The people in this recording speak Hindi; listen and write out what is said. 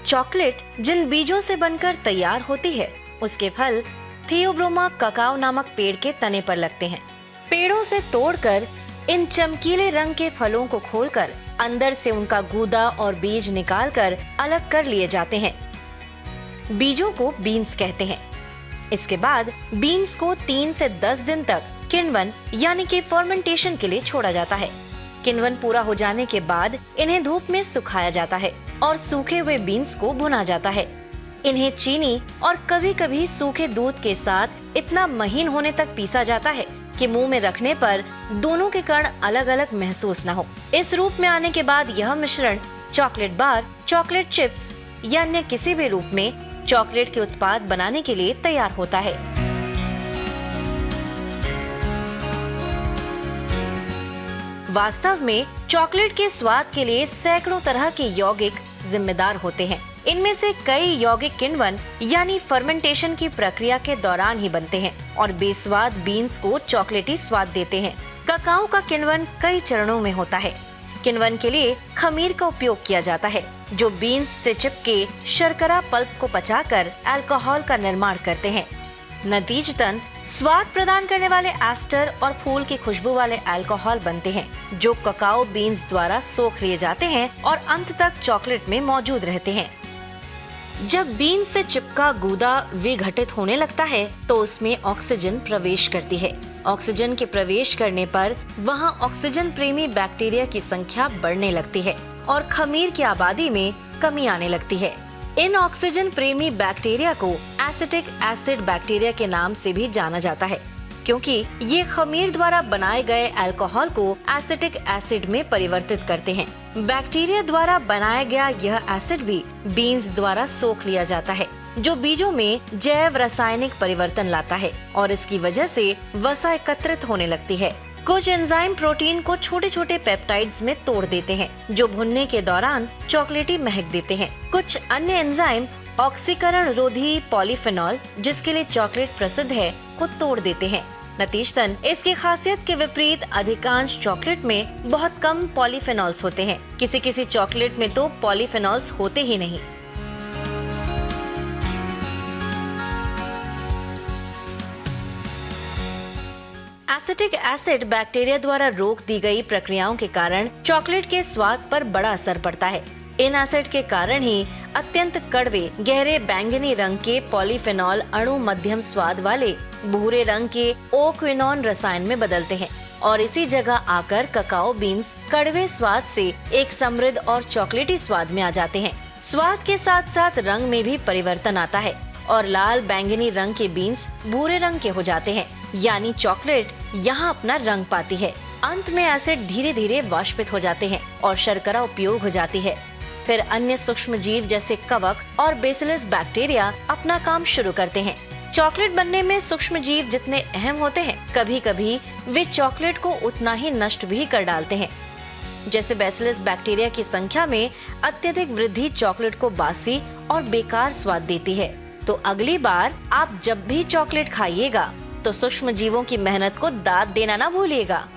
चॉकलेट जिन बीजों से बनकर तैयार होती है, उसके फल थियोब्रोमा ककाओ नामक पेड़ के तने पर लगते हैं। पेड़ों से तोड़कर इन चमकीले रंग के फलों को खोलकर अंदर से उनका गूदा और बीज निकालकर अलग कर लिए जाते हैं। बीजों को बीन्स कहते हैं। इसके बाद बीन्स को 3 से 10 दिन तक किण्वन यानी कि फर्मेंटेशन के लिए छोड़ा जाता है। किण्वन पूरा हो जाने के बाद इन्हें धूप में सुखाया जाता है और सूखे हुए बीन्स को भुना जाता है। इन्हें चीनी और कभी कभी सूखे दूध के साथ इतना महीन होने तक पीसा जाता है कि मुंह में रखने पर दोनों के कण अलग अलग महसूस न हो। इस रूप में आने के बाद यह मिश्रण चॉकलेट बार, चॉकलेट चिप्स या अन्य किसी भी रूप में चॉकलेट के उत्पाद बनाने के लिए तैयार होता है। वास्तव में चॉकलेट के स्वाद के लिए सैकड़ों तरह के यौगिक जिम्मेदार होते हैं। इनमें से कई यौगिक किण्वन यानी फर्मेंटेशन की प्रक्रिया के दौरान ही बनते हैं और बेस्वाद बीन्स को चॉकलेटी स्वाद देते हैं। ककाओ का किण्वन कई चरणों में होता है। किण्वन के लिए खमीर का उपयोग किया जाता है, जो बीन्स से चिपके शर्करा पल्प को पचाकर अल्कोहल का निर्माण करते हैं। नतीजतन स्वाद प्रदान करने वाले एस्टर और फूल की खुशबू वाले अल्कोहल बनते हैं, जो ककाओ बीन्स द्वारा सोख लिए जाते हैं और अंत तक चॉकलेट में मौजूद रहते हैं। जब बीन्स से चिपका गूदा विघटित होने लगता है तो उसमें ऑक्सीजन प्रवेश करती है। ऑक्सीजन के प्रवेश करने पर वहां ऑक्सीजन प्रेमी बैक्टीरिया की संख्या बढ़ने लगती है और खमीर की आबादी में कमी आने लगती है। इन ऑक्सीजन प्रेमी बैक्टीरिया को एसिटिक एसिड बैक्टीरिया के नाम से भी जाना जाता है, क्योंकि ये खमीर द्वारा बनाए गए अल्कोहल को एसिटिक एसिड में परिवर्तित करते हैं। बैक्टीरिया द्वारा बनाया गया यह एसिड भी बीन्स द्वारा सोख लिया जाता है, जो बीजों में जैव रासायनिक परिवर्तन लाता है और इसकी वजह से वसा एकत्रित होने लगती है। कुछ एंजाइम प्रोटीन को छोटे छोटे पेप्टाइड्स में तोड़ देते हैं, जो भुनने के दौरान चॉकलेटी महक देते हैं। कुछ अन्य एंजाइम ऑक्सीकरण रोधी पॉलीफेनॉल, जिसके लिए चॉकलेट प्रसिद्ध है, को तोड़ देते हैं। नतीजतन इसकी खासियत के विपरीत अधिकांश चॉकलेट में बहुत कम पॉलीफेनॉल्स होते हैं। किसी किसी चॉकलेट में तो पॉलीफेनॉल्स होते ही नहीं। एसिटिक एसिड बैक्टीरिया द्वारा रोक दी गई प्रक्रियाओं के कारण चॉकलेट के स्वाद पर बड़ा असर पड़ता है। इन एसिड के कारण ही अत्यंत कड़वे गहरे बैंगनी रंग के पॉलीफेनॉल अणु मध्यम स्वाद वाले भूरे रंग के ओक्विनोन रसायन में बदलते हैं और इसी जगह आकर ककाओ बीन्स कड़वे स्वाद से एक समृद्ध और चॉकलेटी स्वाद में आ जाते हैं। स्वाद के साथ साथ रंग में भी परिवर्तन आता है और लाल बैंगनी रंग के बीन्स भूरे रंग के हो जाते हैं, यानी चॉकलेट यहाँ अपना रंग पाती है। अंत में एसिड धीरे धीरे वाष्पित हो जाते हैं और शर्करा उपयोग हो जाती है। फिर अन्य सूक्ष्म जीव जैसे कवक और बेसिलस बैक्टीरिया अपना काम शुरू करते हैं। चॉकलेट बनने में सूक्ष्म जीव जितने अहम होते हैं, कभी कभी वे चॉकलेट को उतना ही नष्ट भी कर डालते हैं। जैसे बेसिलस बैक्टीरिया की संख्या में अत्यधिक वृद्धि चॉकलेट को बासी और बेकार स्वाद देती है। तो अगली बार आप जब भी चॉकलेट खाइएगा तो सूक्ष्म जीवों की मेहनत को दाद देना ना भूलिएगा।